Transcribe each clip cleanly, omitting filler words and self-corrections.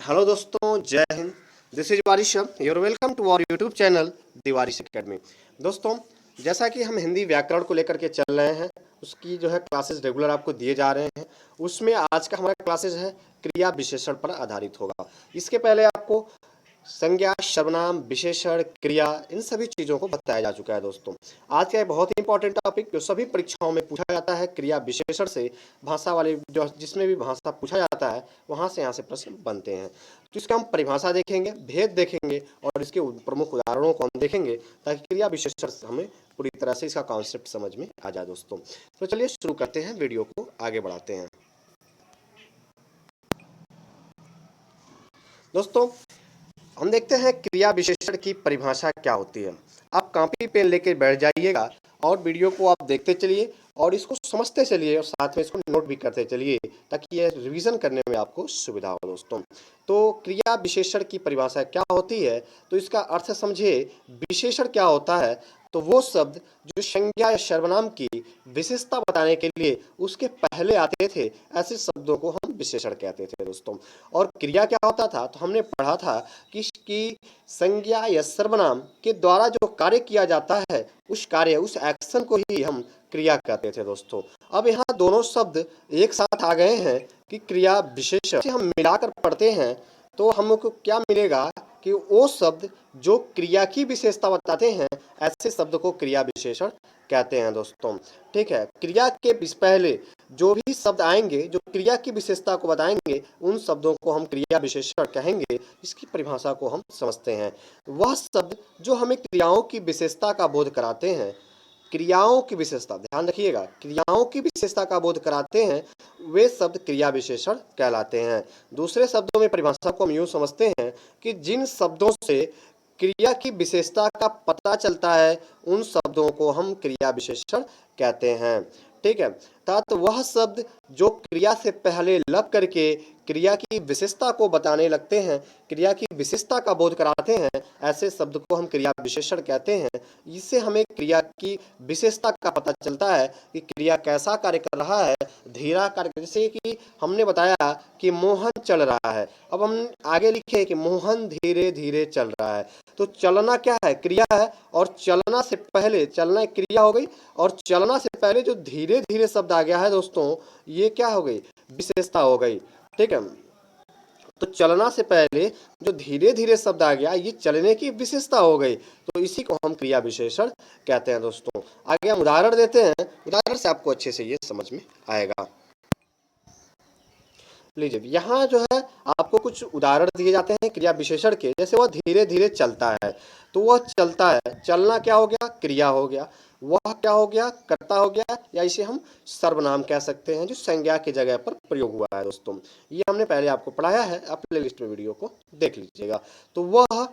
Hello दोस्तों, जय हिंद। This is Waris. Your welcome to our YouTube channel the Waris academy. दोस्तों, जैसा कि हम हिंदी व्याकरण को लेकर के चल रहे हैं, उसकी जो है क्लासेस रेगुलर आपको दिए जा रहे हैं। उसमें आज का हमारा क्लासेस है क्रिया विशेषण पर आधारित होगा। इसके पहले आपको संज्ञा, सर्वनाम, विशेषण, क्रिया, इन सभी चीज़ों को बताया जा चुका है। दोस्तों, आज का एक बहुत ही इंपॉर्टेंट टॉपिक जो सभी परीक्षाओं में पूछा जाता है, क्रिया विशेषण से भाषा वाले जो जिसमें भी भाषा पूछा जाता है वहाँ से यहाँ से प्रश्न बनते हैं। तो इसका हम परिभाषा देखेंगे, भेद देखेंगे और इसके प्रमुख उदाहरणों को हम देखेंगे ताकि क्रिया विशेषण से हमें पूरी तरह से इसका कॉन्सेप्ट समझ में आ जाए। दोस्तों, तो चलिए शुरू करते हैं, वीडियो को आगे बढ़ाते हैं। दोस्तों, हम देखते हैं क्रिया विशेषण की परिभाषा क्या होती है। आप कॉपी पेन लेकर बैठ जाइएगा और वीडियो को आप देखते चलिए और इसको समझते चलिए और साथ में इसको नोट भी करते चलिए ताकि ये रिवीजन करने में आपको सुविधा हो। दोस्तों, तो क्रिया विशेषण की परिभाषा क्या होती है, तो इसका अर्थ समझिए। विशेषण क्या होता है, तो वो शब्द जो संज्ञा या सर्वनाम की विशेषता बताने के लिए उसके पहले आते थे, ऐसे शब्दों को हम विशेषण कहते थे। दोस्तों, और क्रिया क्या होता था, तो हमने पढ़ा था कि इसकी संज्ञा या सर्वनाम के द्वारा जो कार्य किया जाता है, उस कार्य, उस एक्शन को ही हम क्रिया कहते थे। दोस्तों, अब यहाँ दोनों शब्द एक साथ आ गए हैं कि क्रिया विशेषण से हम मिलाकर पढ़ते हैं तो हमको क्या मिलेगा कि वो शब्द जो क्रिया की विशेषता बताते हैं, ऐसे शब्द को क्रिया विशेषण कहते हैं। दोस्तों, ठीक है। क्रिया के पहले जो भी शब्द आएंगे जो क्रिया की विशेषता को बताएंगे, उन शब्दों को हम क्रिया विशेषण कहेंगे। इसकी परिभाषा को हम समझते हैं। वह शब्द जो हमें क्रियाओं की विशेषता का बोध कराते हैं, क्रियाओं की विशेषता, ध्यान रखिएगा, क्रियाओं की विशेषता का बोध कराते हैं, वे शब्द क्रिया विशेषण कहलाते हैं। दूसरे शब्दों में परिभाषा को हम यूं समझते हैं कि जिन शब्दों से क्रिया की विशेषता का पता चलता है, उन शब्दों को हम क्रिया विशेषण कहते हैं। ठीक है। तो वह शब्द जो क्रिया से पहले लग करके क्रिया की विशेषता को बताने लगते हैं, क्रिया की विशेषता का बोध कराते हैं, ऐसे शब्द को हम क्रिया विशेषण कहते हैं। इससे हमें क्रिया की विशेषता का पता चलता है कि क्रिया कैसा कार्य कर रहा है, धीरा कार्य। जैसे कि हमने बताया कि मोहन चल रहा है, अब हम आगे लिखे कि मोहन धीरे धीरे चल रहा है। तो चलना क्या है, क्रिया है, और चलना से पहले, चलना एक क्रिया हो गई, और चलना से पहले जो धीरे धीरे शब्द आ गया है दोस्तों, ये क्या हो गई, विशेषता हो गई। ठीक है। तो चलना से पहले जो धीरे धीरे शब्द आ गया, ये चलने की विशेषता हो गई, तो इसी को हम क्रिया विशेषण कहते हैं। दोस्तों, आगे हम उदाहरण देते हैं, उदाहरण से आपको अच्छे से ये समझ में आएगा। लीजिए, यहाँ जो है आपको कुछ उदाहरण दिए जाते हैं क्रिया विशेषण के। जैसे वह धीरे धीरे चलता है, तो वह चलता है, चलना क्या हो गया, क्रिया हो गया। वह क्या हो गया, कर्ता हो गया, या इसे हम सर्वनाम कह सकते हैं जो संज्ञा की जगह पर प्रयोग हुआ है। दोस्तों, ये हमने पहले आपको पढ़ाया है, आप प्ले लिस्ट में वीडियो को देख लीजिएगा। तो वह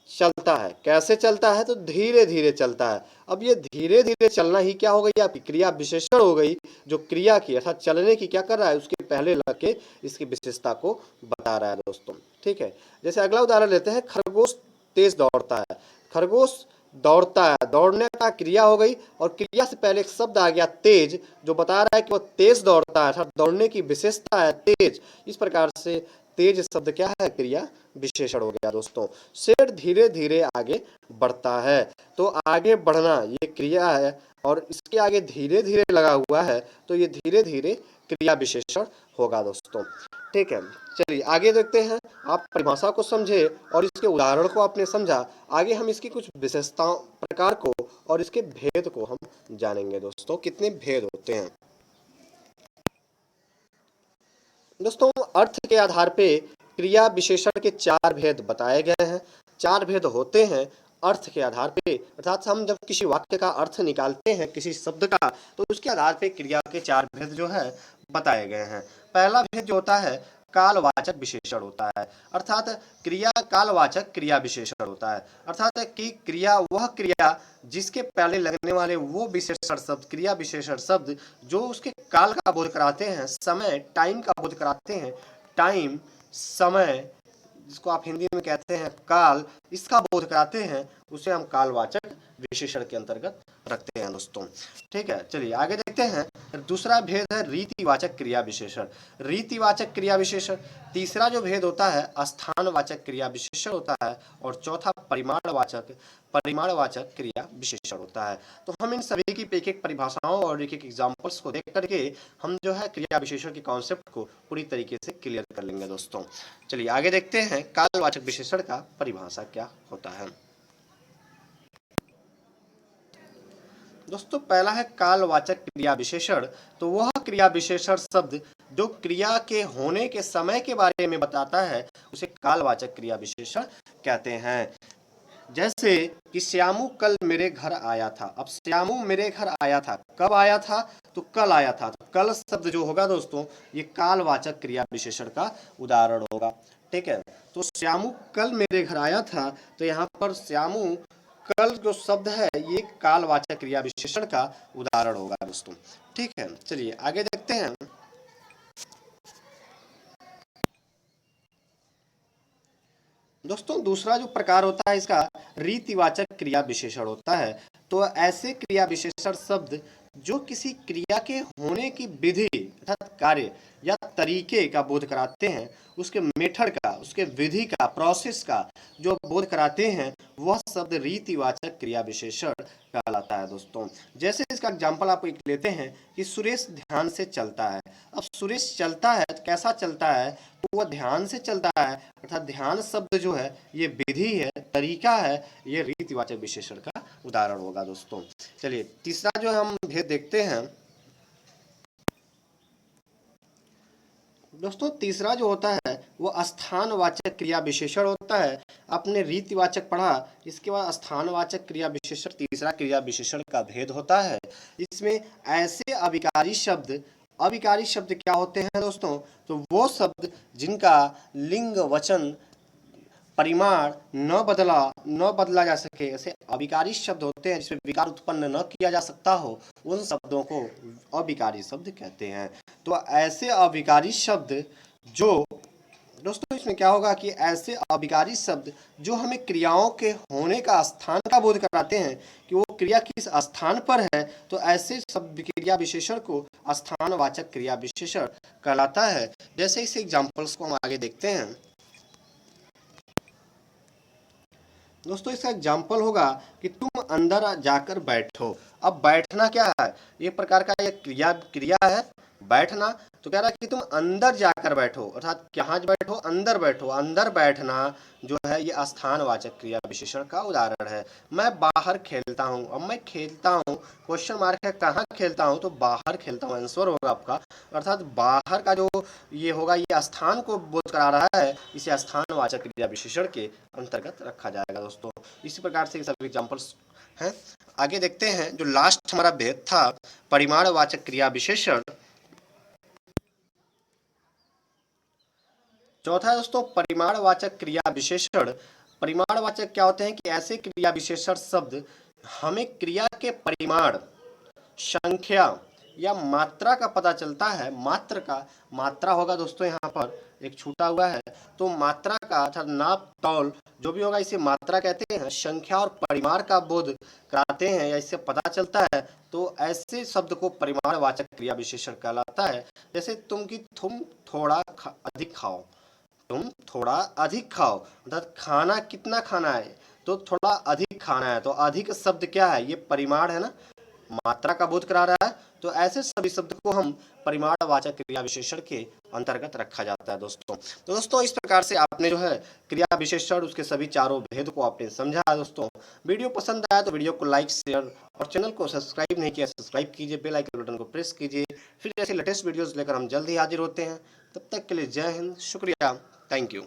चलता है, कैसे चलता है, तो धीरे धीरे चलता है। अब ये धीरे धीरे चलना ही क्या हो गई, आपकी क्रिया विशेषण हो गई, जो क्रिया की अर्थात चलने की क्या कर रहा है, उसके पहले लग के इसकी विशेषता को बता रहा है। दोस्तों, ठीक है। जैसे अगला उदाहरण लेते हैं, खरगोश तेज दौड़ता है। खरगोश दौड़ता है, दौड़ने का क्रिया हो गई, और क्रिया से पहले एक शब्द आ गया तेज, जो बता रहा है कि वह तेज दौड़ता है, अर्थात दौड़ने की विशेषता है तेज। इस प्रकार से तेज शब्द क्या है, क्रिया विशेषण हो गया। दोस्तों, शेर धीरे धीरे आगे बढ़ता है, तो आगे बढ़ना ये क्रिया है, और इसके आगे धीरे धीरे लगा हुआ है, तो ये धीरे धीरे क्रिया विशेषण होगा। दोस्तों, ठीक है। चलिए आगे देखते हैं। आप परिभाषा को समझे और इसके उदाहरण को आपने समझा, आगे हम इसकी कुछ विशेषताओं, प्रकार को और इसके भेद को हम जानेंगे। दोस्तों, कितने भेद होते हैं। दोस्तों, अर्थ के आधार पे क्रिया विशेषण के चार भेद बताए गए हैं। चार भेद होते हैं अर्थ के आधार पे, अर्थात हम जब किसी वाक्य का अर्थ निकालते हैं किसी शब्द का, तो उसके आधार पे क्रिया के चार भेद जो है बताए गए हैं। पहला भेद जो होता है, कालवाचक विशेषण होता है, अर्थात क्रिया कालवाचक क्रिया विशेषण होता है, अर्थात कि क्रिया वह क्रिया जिसके पहले लगने वाले वो विशेषण शब्द, क्रिया विशेषण शब्द जो उसके काल का बोध कराते हैं, समय, टाइम का बोध कराते हैं। टाइम, समय, जिसको आप हिंदी में कहते हैं काल, इसका बोध कराते हैं, उसे हम कालवाचक विशेषण के अंतर्गत रखते हैं दोस्तों। ठीक है, चलिए आगे देखते हैं। दूसरा भेद है रीतिवाचक क्रिया विशेषण। रीतिवाचक क्रिया विशेषण। तीसरा जो भेद होता है स्थानवाचक क्रिया विशेषण होता है, और चौथा परिमाणवाचक क्रिया विशेषण होता है। तो हम इन सभी की एक एक परिभाषाओं और एक एक एग्जाम्पल्स को देख करके हम जो है क्रिया विशेषण के कॉन्सेप्ट को पूरी तरीके से क्लियर कर लेंगे दोस्तों। चलिए आगे देखते हैं कालवाचक विशेषण का परिभाषा क्या होता है। दोस्तों पहला है कालवाचक क्रिया विशेषण। तो वह क्रिया विशेषण शब्द जो क्रिया के होने के समय के बारे में बताता है उसे कालवाचक क्रिया विशेषण कहते हैं। जैसे कि श्यामू कल मेरे घर आया था। अब श्यामू मेरे घर आया था, कब आया था? तो कल आया था। तो कल शब्द जो होगा दोस्तों ये कालवाचक क्रिया विशेषण का उदाहरण होगा। ठीक है, तो श्यामू कल मेरे घर आया था, तो यहाँ पर श्यामू कल जो शब्द है ये कालवाचक क्रिया विशेषण का उदाहरण होगा दोस्तों। ठीक है, चलिए आगे देखते हैं। दोस्तों दूसरा जो प्रकार होता है इसका रीतिवाचक क्रिया विशेषण होता है। तो ऐसे क्रिया विशेषण शब्द जो किसी क्रिया के होने की विधि अर्थात कार्य या तरीके का बोध कराते हैं, उसके मेथड का, उसके विधि का, प्रोसेस का जो बोध कराते हैं वह शब्द रीतिवाचक क्रिया विशेषण कहलाता है दोस्तों। जैसे इसका एग्जांपल आप एक लेते हैं कि सुरेश ध्यान से चलता है। अब सुरेश चलता है तो कैसा चलता है? तो वह ध्यान से चलता है, अर्थात ध्यान शब्द जो है ये विधि है, तरीका है, ये रीतिवाचक विशेषण का उदाहरण होगा दोस्तों। चलिए तीसरा जो हम भेद देखते हैं दोस्तों, तीसरा जो होता है वो स्थानवाचक क्रिया विशेषण होता है। आपने रीतिवाचक पढ़ा, इसके बाद स्थानवाचक क्रिया विशेषण तीसरा क्रिया विशेषण का भेद होता है। इसमें ऐसे अविकारी शब्द क्या होते हैं दोस्तों? तो वो शब्द जिनका लिंग वचन परिमाण न बदला जा सके, ऐसे अविकारी शब्द होते हैं जिसमें विकार उत्पन्न न किया जा सकता हो, उन शब्दों को अविकारी शब्द कहते हैं। तो ऐसे अविकारी शब्द जो दोस्तों इसमें क्या होगा कि ऐसे अविकारी शब्द जो हमें क्रियाओं के होने का स्थान का बोध कराते हैं कि वो क्रिया किस स्थान पर है, तो ऐसे शब्द क्रिया विशेषण को स्थानवाचक क्रिया विशेषण कहलाता है। जैसे इस एग्जांपल्स को हम आगे देखते हैं दोस्तों। इसका एग्जाम्पल होगा कि तुम अंदर जाकर बैठो। अब बैठना क्या है? ये प्रकार का एक क्रिया है बैठना। तो कह रहा है कि तुम अंदर जाकर बैठो, अर्थात कहाँ बैठो? अंदर बैठो। अंदर बैठना जो है ये स्थानवाचक क्रिया विशेषण का उदाहरण है। मैं बाहर खेलता हूँ। अब मैं खेलता हूँ, क्वेश्चन मार्क है, कहाँ खेलता हूँ? तो बाहर खेलता हूँ आंसर होगा आपका। अर्थात बाहर का जो ये होगा ये स्थान को बोध करा रहा है, इसे स्थानवाचक क्रिया विशेषण के अंतर्गत रखा जाएगा दोस्तों। इसी प्रकार से सभी एग्जाम्पल्स हैं। आगे देखते हैं जो लास्ट हमारा भेद था परिमाणवाचक क्रिया विशेषण। चौथा है दोस्तों परिमाणवाचक क्रिया विशेषण। परिमाणवाचक क्या होते हैं कि ऐसे क्रिया विशेषण शब्द हमें क्रिया के परिमाण, संख्या या मात्रा का पता चलता है। मात्रा होगा दोस्तों, यहाँ पर एक छूटा हुआ है, तो मात्रा का अर्थात नाप तौल जो भी होगा इसे मात्रा कहते हैं। संख्या और परिमाण का बोध कराते हैं या इससे पता चलता है, तो ऐसे शब्द को परिमाणवाचक क्रिया विशेषण कहलाता है। जैसे तुम थोड़ा अधिक खाओ। तुम थोड़ा अधिक खाओ अर्थात खाना कितना खाना है? तो थोड़ा अधिक खाना है। तो अधिक शब्द क्या है? ये परिमाण है ना, मात्रा का बोध करा रहा है। तो ऐसे सभी शब्द को हम परिमाणवाचक क्रिया विशेषण के अंतर्गत रखा जाता है दोस्तों। तो दोस्तों इस प्रकार से आपने जो है क्रिया विशेषण उसके सभी चारों भेद को आपने समझा दोस्तों। वीडियो पसंद आया तो वीडियो को लाइक, शेयर और चैनल को सब्सक्राइब नहीं किया सब्सक्राइब कीजिए, बेल आइकन बटन को प्रेस कीजिए। फिर ऐसे लेटेस्ट वीडियोस लेकर हम जल्द ही हाजिर होते हैं। तब तक के लिए जय हिंद, शुक्रिया, थैंक यू।